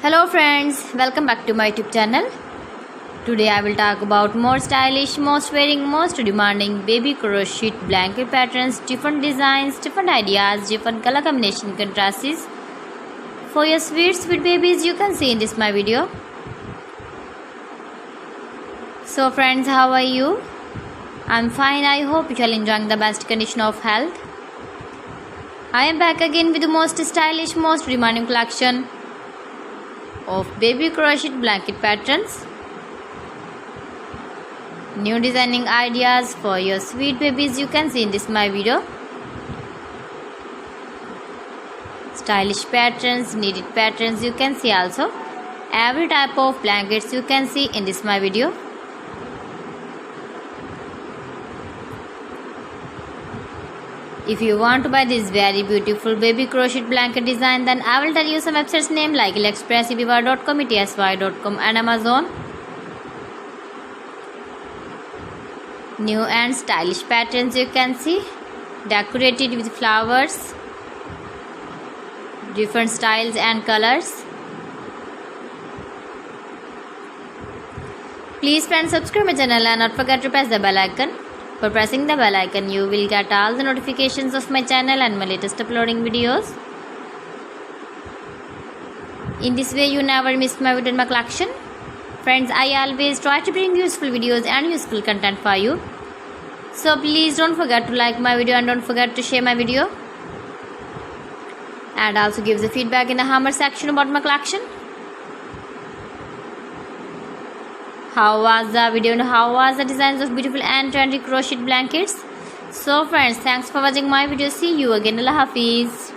Hello friends, welcome back to my YouTube channel. Today I will talk about more stylish, most wearing, most demanding baby crochet blanket patterns, different designs, different ideas, different color combination contrasts for your sweet babies you can see in this my video. So friends, how are you? I'm fine. I hope you are enjoying the best condition of health. I am back again with the most stylish, most demanding collection of baby crochet blanket patterns. New designing ideas for your sweet babies you can see in this my video. Stylish patterns, needed patterns you can see also. Every type of blankets you can see in this my video. If you want to buy this very beautiful baby crochet blanket design, then I will tell you some websites name like AliExpress, eBay.com, ETSY.com and Amazon. New and stylish patterns you can see, decorated with flowers, different styles and colors. Please friends, subscribe my channel and not forget to press the bell icon. For pressing the bell icon, you will get all the notifications of my channel and my latest uploading videos. In this way, you never miss my video in my collection. Friends, I always try to bring useful videos and useful content for you. So please don't forget to like my video and don't forget to share my video. And also give the feedback in the comment section about my collection. How was the video and how was the designs of beautiful and trendy crochet blankets? So friends, thanks for watching my video. See you again. Allah Hafiz.